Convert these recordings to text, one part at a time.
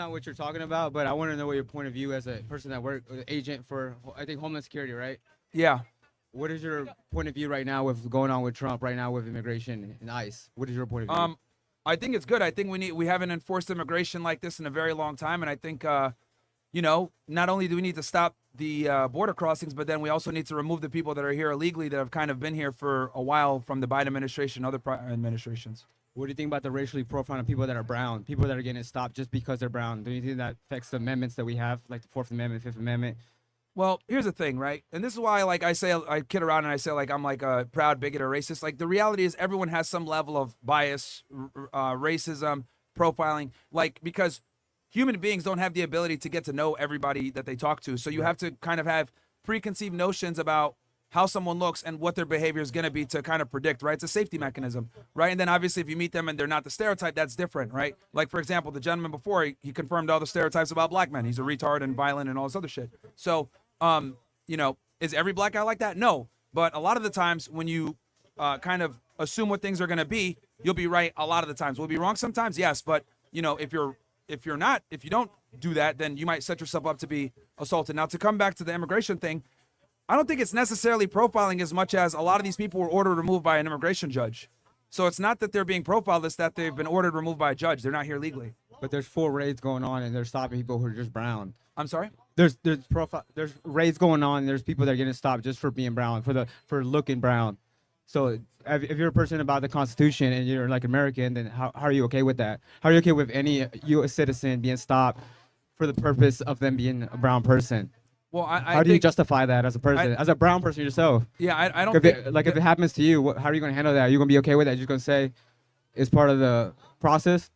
Not what you're talking about, but I want to know what your point of view as a person that work agent for I think Homeland Security, right? Yeah. What is your point of view right now with going on with Trump right now with immigration and ICE? What is your point of view? I think it's good. I think we haven't enforced immigration like this in a very long time, and I think not only do we need to stop the border crossings, but then we also need to remove the people that are here illegally that have kind of been here for a while from the Biden administration, other administrations. What do you think about the racially profiling people that are brown, people that are getting stopped just because they're brown? Do you think that affects the amendments that we have, like the Fourth Amendment, Fifth Amendment? Well, here's the thing, right? And this is why, like, I kid around and I say, like, I'm like a proud bigot or racist. Like, the reality is everyone has some level of bias, racism, profiling, like, because human beings don't have the ability to get to know everybody that they talk to. So you have to kind of have preconceived notions about how someone looks and what their behavior is going to be to kind of predict, right? It's a safety mechanism, right? And then obviously if you meet them and they're not the stereotype, that's different, right? Like, for example, the gentleman before, he confirmed all the stereotypes about black men. He's a retard and violent and all this other shit. So, is every black guy like that? No. But a lot of the times when you kind of assume what things are going to be, you'll be right a lot of the times. We'll be wrong sometimes, yes. But, if you don't do that, then you might set yourself up to be assaulted. Now, to come back to the immigration thing, I don't think it's necessarily profiling as much as a lot of these people were ordered removed by an immigration judge. So it's not that they're being profiled, it's that they've been ordered removed by a judge. They're not here legally. But there's 4 raids going on, and they're stopping people who are just brown. I'm sorry? There's raids going on, and there's people that are getting stopped just for being brown, for looking brown. So if you're a person about the Constitution and you're like American, then how are you okay with that? How are you okay with any U.S. citizen being stopped for the purpose of them being a brown person? Well, how do you justify that as a person, as a brown person yourself? Yeah, I don't think... If it happens to you, how are you going to handle that? Are you going to be okay with that? You're just going to say it's part of the process?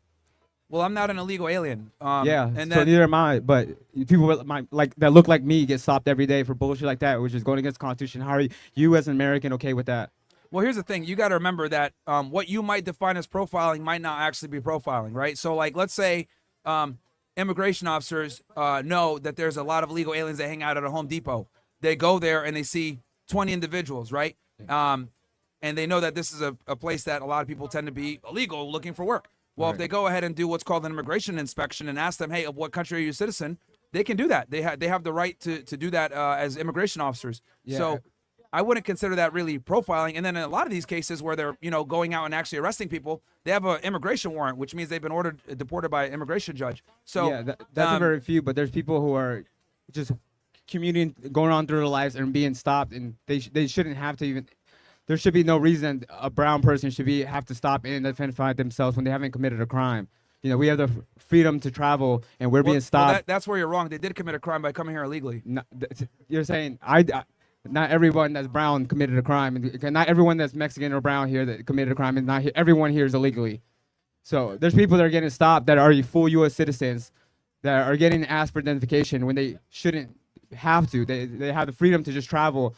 Well, I'm not an illegal alien. Yeah, and so then, neither am I. But people that look like me get stopped every day for bullshit like that, which is going against the Constitution. How are you as an American okay with that? Well, here's the thing. You got to remember that what you might define as profiling might not actually be profiling, right? So, like, let's say immigration officers know that there's a lot of illegal aliens that hang out at a Home Depot. They go there and they see 20 individuals, right? And they know that this is a place that a lot of people tend to be illegal looking for work. Well, if they go ahead and do what's called an immigration inspection and ask them, hey, of what country are you a citizen? They can do that. They have the right to do that as immigration officers. Yeah. So I wouldn't consider that really profiling. And then in a lot of these cases where they're, going out and actually arresting people, they have an immigration warrant, which means they've been deported by an immigration judge. So yeah, that's a very few, but there's people who are just commuting, going on through their lives and being stopped, and they shouldn't have to even. There should be no reason a brown person should have to stop and identify themselves when they haven't committed a crime. We have the freedom to travel, and we're being stopped. Well, that's where you're wrong. They did commit a crime by coming here illegally. You're saying not everyone that's brown committed a crime, and not everyone that's Mexican or brown here that committed a crime, and not everyone here is illegally. So there's people that are getting stopped that are full U.S. citizens that are getting asked for identification when they shouldn't have to. They have the freedom to just travel.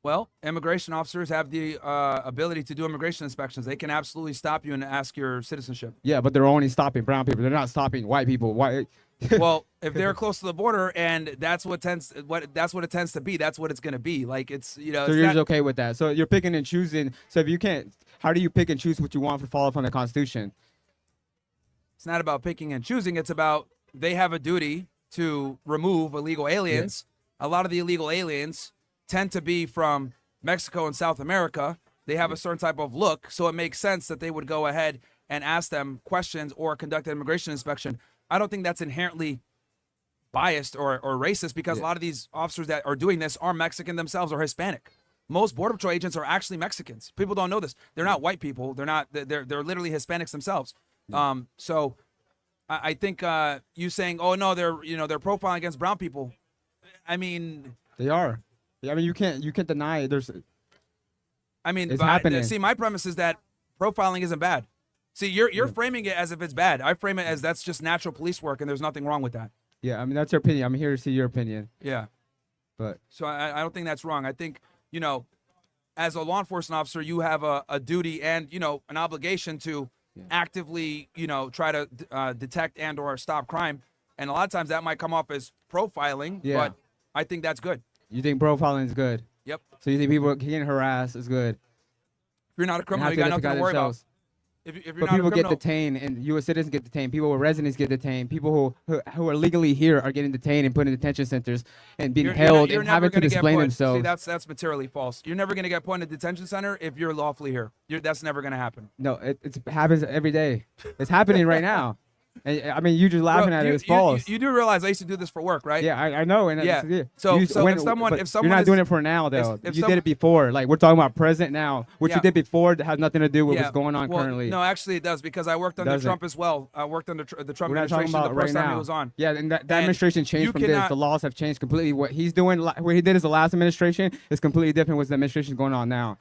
Well, immigration officers have the ability to do immigration inspections. They can absolutely stop you and ask your citizenship. Yeah, but they're only stopping brown people. They're not stopping white people. Well, if they're close to the border and that's what it tends to be, that's what it's going to be. Like it's. So you're just okay with that. So you're picking and choosing. So if you can't, how do you pick and choose what you want to follow from the Constitution? It's not about picking and choosing. It's about they have a duty to remove illegal aliens. Yeah. A lot of the illegal aliens tend to be from Mexico and South America. They have a certain type of look, so it makes sense that they would go ahead and ask them questions or conduct an immigration inspection. I don't think that's inherently biased or racist because a lot of these officers that are doing this are Mexican themselves or Hispanic. Most Border Patrol agents are actually Mexicans. People don't know this. They're not white people. They're not. They're literally Hispanics themselves. So I think you saying, oh no, they're profiling against brown people. I mean, they are. I mean, you can't deny it. It's happening. See, my premise is that profiling isn't bad. See, you're framing it as if it's bad. I frame it as that's just natural police work, and there's nothing wrong with that. Yeah, I mean, that's your opinion. I'm here to see your opinion. Yeah. But so I don't think that's wrong. I think, as a law enforcement officer, you have a duty and, an obligation to actively, try to detect and or stop crime. And a lot of times that might come off as profiling, but I think that's good. You think profiling is good? Yep. So you think people getting harassed is good? If you're not a criminal, you got nothing to worry about. If you're But not a people get criminal, detained, and U.S. citizens get detained. People with residents get detained. People who are legally here are getting detained and put in detention centers and being held you're and never having to going to get explain put. themselves. See, that's materially false. You're never going to get put in a detention center if you're lawfully here. That's never going to happen. No, it happens every day. It's happening right now. And, I mean, you just laughing Bro, at it. you, It's you, false. you do realize I used to do this for work, right? Yeah, I know. And Yeah. yeah. So You- if but someone you're not is, doing it for now, though. if You some- did it before. Like we're talking about present now. What Yeah. you did before that has nothing to do with yeah, what's going on well, currently. No, actually it does because I worked under Doesn't. Trump as well. I worked under the Trump We're not talking administration about the right first time now. he was on. Yeah, and that And administration changed you from this. cannot- The laws have changed completely. What he's doing, what he did as the last administration, is completely different. What the administration is going on now.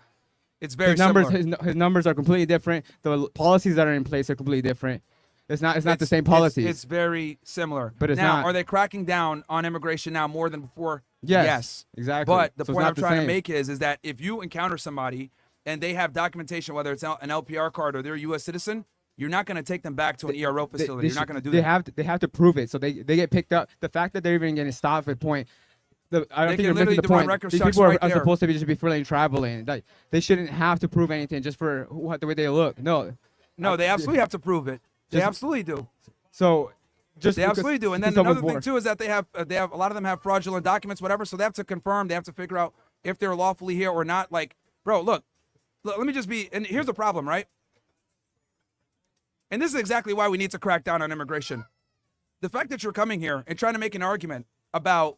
It's very His numbers, similar. his numbers are completely different. The policies that are in place are completely different. It's not the same policies. It's very similar. But it's now, not. are they cracking down on immigration now more than before? Yes, exactly. But the So it's point not I'm the trying to same. make is that if you encounter somebody and they have documentation, whether it's an LPR card or they're a U.S. citizen, you're not going to take them back to an ERO facility. You're not going to do that. They have to prove it. So they get picked up. The fact that they're even getting stopped at point. I don't They think can you're literally missing the do my point. record These checks people are, right are there. supposed to be just be freely traveling. Like they shouldn't have to prove anything just for the way they look. No. No, they absolutely have to prove it. They Just- absolutely do. So just They because- absolutely do. And then because another someone's thing too is that they have a lot of them have fraudulent documents, whatever. So they have to confirm. They have to figure out if they're lawfully here or not. Like, bro, look, let me just be. And here's the problem, right? And this is exactly why we need to crack down on immigration. The fact that you're coming here and trying to make an argument about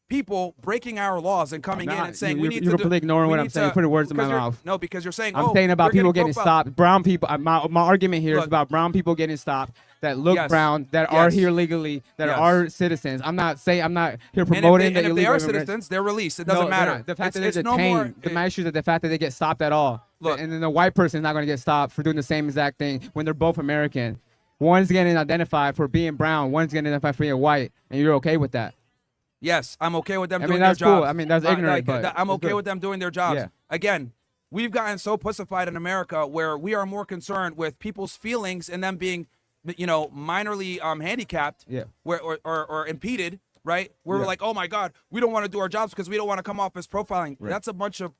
people breaking our laws and coming in and saying we need to. You're completely ignoring we what I'm need saying. to- Putting words in my because you're- mouth. No, because you're saying I'm saying about we're people getting profiled. stopped. Brown people. My argument here is Look. about brown people getting stopped that look Yes. brown, that are Yes. here legally, that Yes. are citizens. I'm not here And promoting if the they illegal are immigrants. citizens, they're released. It No, doesn't they're matter. not. The fact that It's they're no more. detained, my issue is that the fact that they get stopped at all. Look. And then the white person is not going to get stopped for doing the same exact thing when they're both American. One's getting identified for being brown, one's getting identified for being white, and you're okay with that. Yes, I'm okay with them I doing mean, their that's cool. jobs. I mean, that's ignorant, but I'm it's okay good. with them doing their jobs. Yeah. Again, we've gotten so pussified in America where we are more concerned with people's feelings and them being, minorly handicapped, Yeah. or impeded, right? Where we're Yeah. like, oh my God, we don't want to do our jobs because we don't want to come off as profiling. Right. That's a bunch of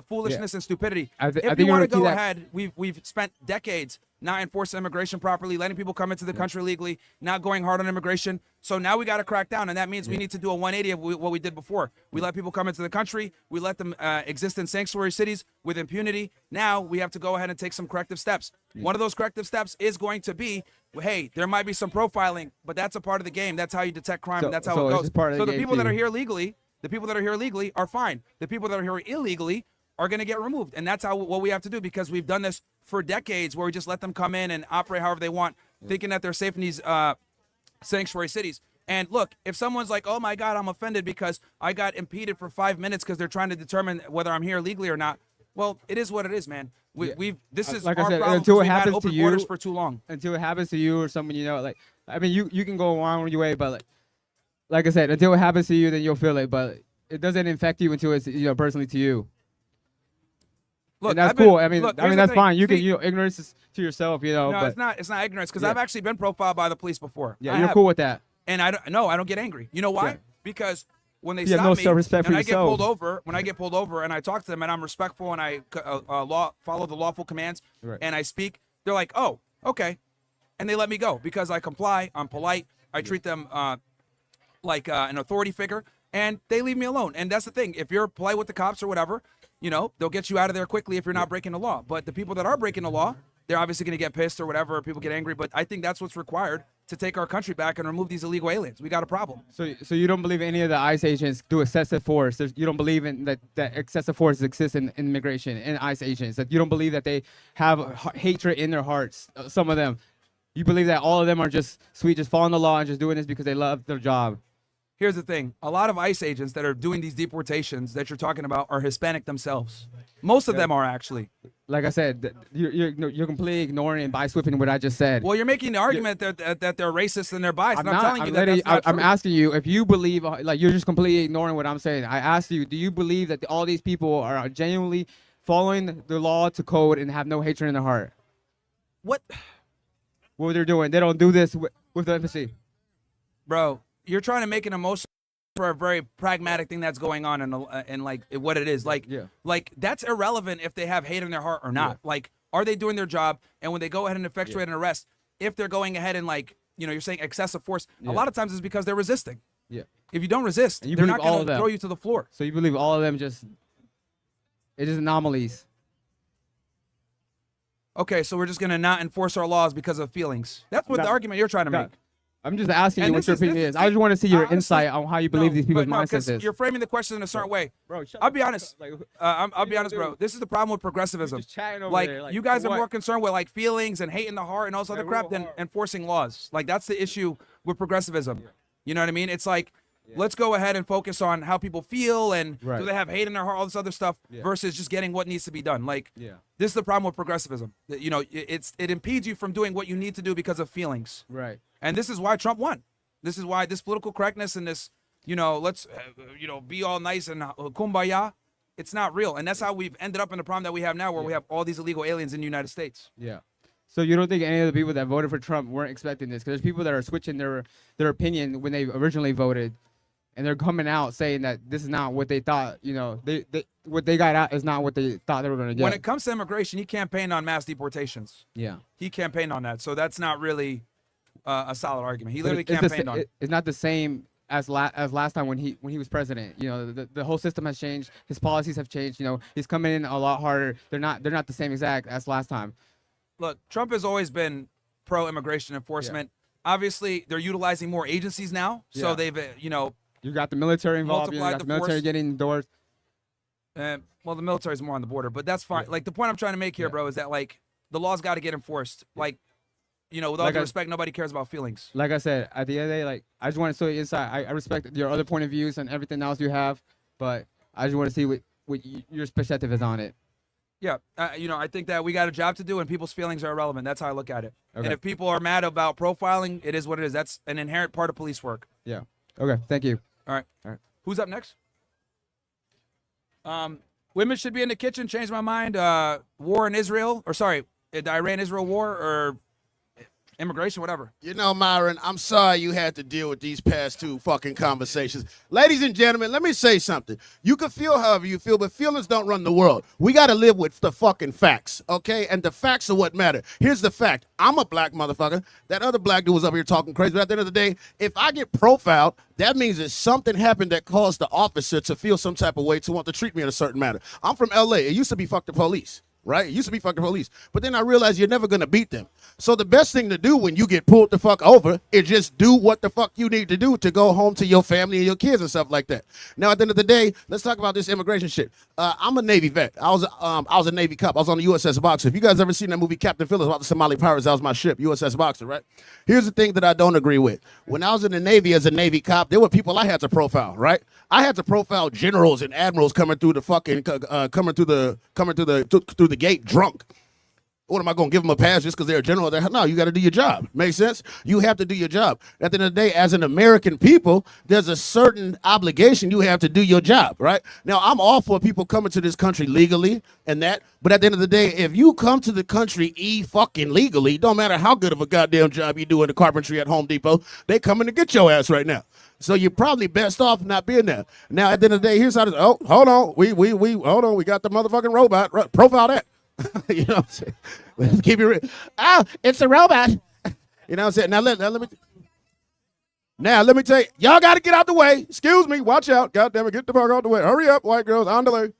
foolishness and stupidity. I If think you you're want to gonna see go that- ahead, we've spent decades not enforcing immigration properly, letting people come into the country legally, not going hard on immigration. So now we got to crack down, and that means we need to do a 180 of what we did before. We let people come into the country, we let them exist in sanctuary cities with impunity. Now we have to go ahead and take some corrective steps. One of those corrective steps is going to be, hey, there might be some profiling, but that's a part of the game. That's how you detect crime, and that's how So it it's goes. just part of So the the game people for that are you. here legally, are fine. The people that are here illegally are going to get removed. And that's what we have to do, because we've done this for decades where we just let them come in and operate however they want, thinking that they're safe in these sanctuary cities. And look, if someone's like, oh my God, I'm offended because I got impeded for 5 minutes because they're trying to determine whether I'm here legally or not. Well, it is what it is, man. This is Like our I said, problem until because it we've had happens open to you, borders for too long. until it happens to you or someone I mean, you can go on your way, but like I said, until it happens to you, then you'll feel it. But it doesn't infect you until it's personally to you. Look, And that's I've been- cool. I mean, look, here's the that's thing. fine. You See, can ignorance is to yourself, No, but it's not ignorance, because Yeah. I've actually been profiled by the police before. yeah, I you're have. cool with that. And I don't get angry. You know why? Yeah. Because when they You have stop no me self-respect and for I get yourself. pulled over and I talk to them and I'm respectful and I follow the lawful commands Right. and I speak, they're like, oh, okay. And they let me go because I comply. I'm polite. I treat them like an authority figure, and they leave me alone. And that's the thing. If you're polite with the cops or whatever, they'll get you out of there quickly if you're not breaking the law. But the people that are breaking the law, they're obviously going to get pissed or whatever. People get angry. But I think that's what's required to take our country back and remove these illegal aliens. We got a problem. So you don't believe any of the ICE agents do excessive force? You don't believe in that excessive force exists in immigration and ICE agents? That you don't believe that they have hatred in their hearts? Some of them. You believe that all of them are just sweet, just following the law and just doing this because they love their job? Here's the thing. A lot of ICE agents that are doing these deportations that you're talking about are Hispanic themselves. Most of them are, actually. Like I said, you're completely ignoring by sweeping what I just said. Well, you're making the argument that they're racist and they're biased. I'm and I'm telling you letting- that's not I'm true. asking you if you believe, like you're just completely ignoring what I'm saying. I asked you, do you believe that all these people are genuinely following the law to code and have no hatred in their heart? What? What they're doing, they don't do this with the empathy. Bro, you're trying to make an emotion for a very pragmatic thing that's going on and like what it is. Like, Yeah. like that's irrelevant if they have hate in their heart or not. Yeah. Like, Are they doing their job? And when they go ahead and effectuate an arrest, if they're going ahead and like, you're saying excessive force, a lot of times it's because they're resisting. Yeah. If you don't resist, you they're not believe all going of to them. throw you to the floor. So you believe all of them it's just anomalies. Okay, so we're just going to not enforce our laws because of feelings. That's what the argument you're trying to make. I'm just asking And you what your this opinion is- is. I just want to see your honestly, insight on how you believe these people's mindsets 'cause is. you're framing the question in a certain way. Bro, shut I'll the be fuck honest. up. Like, I'll be honest, bro. This is the problem with progressivism. just chatting over Like, there, like, you guys for are what? more concerned with like feelings and hate in the heart and all this other Yeah, crap real than hard. enforcing laws. Like, that's the issue with progressivism. You know what I mean? It's like, let's go ahead and focus on how people feel and do they have hate in their heart, all this other stuff, versus just getting what needs to be done. Like, this is the problem with progressivism. It impedes you from doing what you need to do because of feelings. Right. And this is why Trump won. This is why this political correctness and this, let's, be all nice and kumbaya, it's not real. And that's how we've ended up in the problem that we have now, where we have all these illegal aliens in the United States. Yeah. So you don't think any of the people that voted for Trump weren't expecting this? Because there's people that are switching their opinion when they originally voted, and they're coming out saying that this is not what they thought. They what they got out is not what they thought they were going to get. When it comes to immigration, he campaigned on mass deportations. Yeah. He campaigned on that. So that's not really a solid argument. He But literally it's the campaigned sa- on it. It's not the same as last time when he was president. The whole system has changed. His policies have changed. He's coming in a lot harder. They're not the same exact as last time. Look, Trump has always been pro-immigration enforcement. Obviously, they're utilizing more agencies now. So they've, You got the military involved. You multiplied got the the military force. getting indoors. well, the military is more on the border, but that's fine. Like, the point I'm trying to make here, bro, is that, like, the law's got to get enforced. Like, with all Like due I- respect, nobody cares about feelings. Like I said, at the end of the day, like I just want to show you inside. I respect your other point of views and everything else you have, but I just want to see what your perspective is on it. Yeah, I think that we got a job to do, and people's feelings are irrelevant. That's how I look at it. Okay. And if people are mad about profiling, it is what it is. That's an inherent part of police work. Yeah. Okay. Thank you. All right. All right. Who's up next? Women should be in the kitchen. Changed my mind. War in Israel, or sorry, the Iran-Israel war, or immigration, whatever. Myron, I'm sorry you had to deal with these past two fucking conversations. Ladies and gentlemen, let me say something. You can feel however you feel, but feelings don't run the world. We got to live with the fucking facts, okay? And the facts are what matter. Here's the fact. I'm a black motherfucker. That other black dude was up here talking crazy. But at the end of the day, if I get profiled, that means that something happened that caused the officer to feel some type of way to want to treat me in a certain manner. I'm from L.A. It used to be fuck the police. Right? It used to be fuck the police. But then I realized you're never going to beat them. So the best thing to do when you get pulled the fuck over is just do what the fuck you need to do to go home to your family and your kids and stuff like that. Now, at the end of the day, let's talk about this immigration shit. I'm a Navy vet. I was a Navy cop. I was on the USS Boxer. If you guys ever seen that movie Captain Phillips about the Somali pirates, that was my ship, USS Boxer, right? Here's the thing that I don't agree with. When I was in the Navy as a Navy cop, there were people I had to profile, right? I had to profile generals and admirals coming through the fucking coming through the gate drunk. What am I going to give them a pass just because they're a general? No, you got to do your job. Make sense? You have to do your job. At the end of the day, as an American people, there's a certain obligation you have to do your job, right? Now, I'm all for people coming to this country legally and that, but at the end of the day, if you come to the country fucking legally, don't matter how good of a goddamn job you do in the carpentry at Home Depot, they coming to get your ass right now. So you're probably best off not being there. Now, at the end of the day, here's how this, hold on. Hold on. We got the motherfucking robot. Profile that. You know what I'm saying? Let's keep it real. Oh, it's a robot. You know what I'm saying? Now let me tell you, y'all got to get out the way. Excuse me. Watch out. God damn it. Get the fuck out the way. Hurry up, white girls. On delay.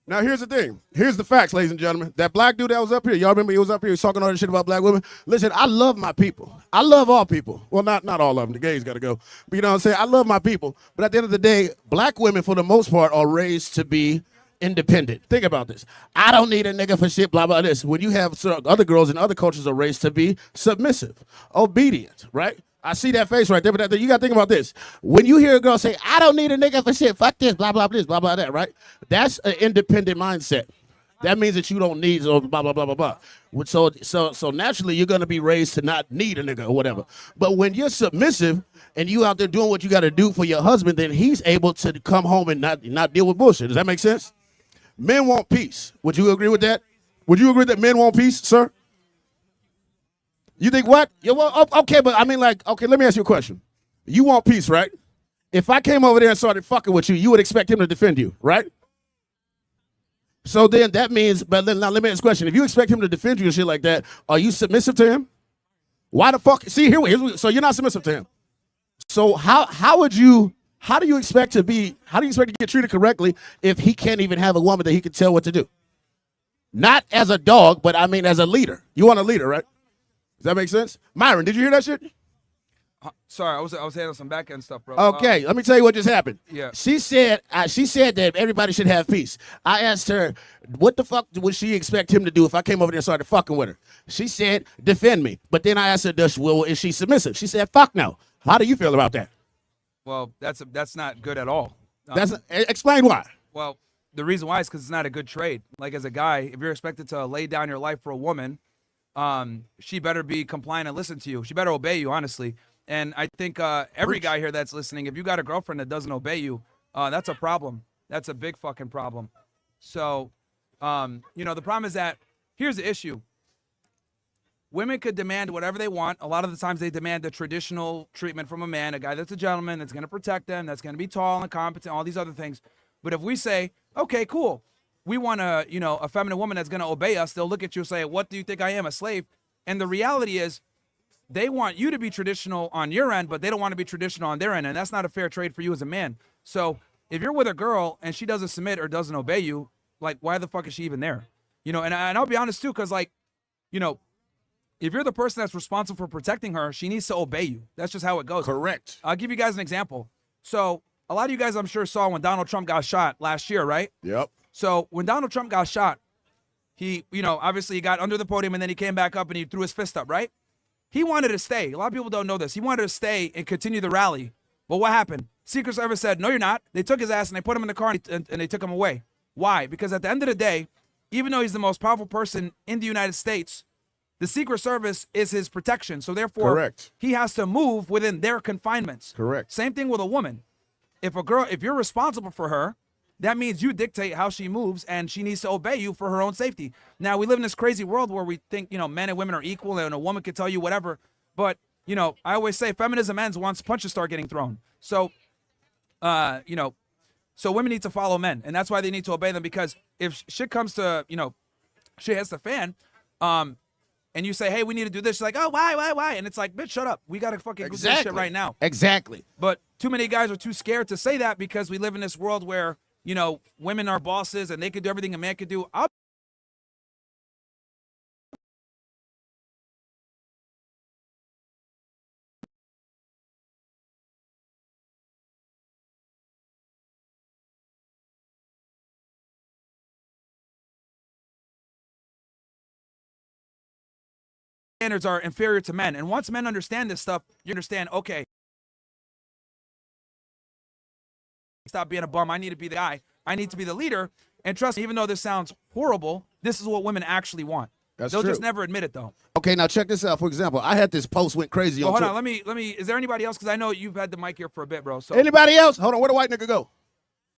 Now, here's the thing. Here's the facts, ladies and gentlemen. That black dude that was up here, y'all remember he was up here, he was talking all this shit about black women? Listen, I love my people. I love all people. Well, not all of them. The gays got to go. But you know what I'm saying? I love my people. But at the end of the day, black women, for the most part, are raised to be independent. Think about this. I don't need a nigga for shit, blah, blah, this. When you have other girls in other cultures are raised to be submissive, obedient, right? I see that face right there, but you got to think about this. When you hear a girl say, I don't need a nigga for shit, fuck this, blah, blah, this, blah, blah, that, right? That's an independent mindset. That means that you don't need blah, blah, blah, blah, blah. So naturally, you're going to be raised to not need a nigga or whatever. But when you're submissive and you out there doing what you got to do for your husband, then he's able to come home and not deal with bullshit. Does that make sense? Men want peace. Would you agree with that? Would you agree that men want peace, sir? You think what? Yeah, well, okay, but I mean, okay, let me ask you a question. You want peace, right? If I came over there and started fucking with you, you would expect him to defend you, right? So then that means, but then now let me ask a question. If you expect him to defend you and shit like that, are you submissive to him? Why the fuck? See, so you're not submissive to him. So how do you expect to get treated correctly if he can't even have a woman that he can tell what to do? Not as a dog, but I mean as a leader. You want a leader, right? Does that make sense? Myron, did you hear that shit? Sorry, I was handling some back end stuff, bro. Okay, let me tell you what just happened. Yeah. She said that everybody should have peace. I asked her, what the fuck would she expect him to do if I came over there and started fucking with her? She said, defend me. But then I asked her, is she submissive? She said, fuck no. How do you feel about that? Well, that's not good at all. Explain why. Well, the reason why is because it's not a good trade. Like as a guy, if you're expected to lay down your life for a woman, she better be compliant and listen to you. She better obey you, honestly. And I think every guy here that's listening, if you got a girlfriend that doesn't obey you, that's a problem. That's a big fucking problem. So, the problem is that here's the issue. Women could demand whatever they want. A lot of the times they demand the traditional treatment from a man, a guy that's a gentleman, that's going to protect them, that's going to be tall and competent, all these other things. But if we say, okay, cool, we want a feminine woman that's going to obey us, they'll look at you and say, what do you think I am, a slave? And the reality is, they want you to be traditional on your end, but they don't want to be traditional on their end, and that's not a fair trade for you as a man. So if you're with a girl and she doesn't submit or doesn't obey you, like, why the fuck is she even there? And I'll be honest, too, because, like, if you're the person that's responsible for protecting her, she needs to obey you. That's just how it goes. Correct. I'll give you guys an example. So a lot of you guys, I'm sure, saw when Donald Trump got shot last year, right? Yep. So when Donald Trump got shot, he, obviously he got under the podium and then he came back up and he threw his fist up, right? He wanted to stay. A lot of people don't know this. He wanted to stay and continue the rally. But what happened? Secret Service said, no, you're not. They took his ass and they put him in the car and they took him away. Why? Because at the end of the day, even though he's the most powerful person in the United States, the Secret Service is his protection. So therefore, correct, he has to move within their confinements. Correct. Same thing with a woman. If you're responsible for her, that means you dictate how she moves and she needs to obey you for her own safety. Now, we live in this crazy world where we think, men and women are equal and a woman can tell you whatever. But, I always say feminism ends once punches start getting thrown. So, so women need to follow men. And that's why they need to obey them, because if shit comes to, shit hits the fan, and you say, hey, we need to do this. She's like, oh, why? And it's like, bitch, shut up. We got to fucking do this shit right now. Exactly. But too many guys are too scared to say that because we live in this world where, women are bosses and they could do everything a man could do. Standards are inferior to men. And once men understand this stuff, you understand, okay, stop being a bum. I need to be the guy. I need to be the leader. And trust me, even though this sounds horrible, this is what women actually want. They'll just never admit it, though. Okay, now check this out. For example, I had this post went crazy. Well, hold on. Let me. Is there anybody else? Because I know you've had the mic here for a bit, bro. So anybody else? Hold on. Where the white nigga go?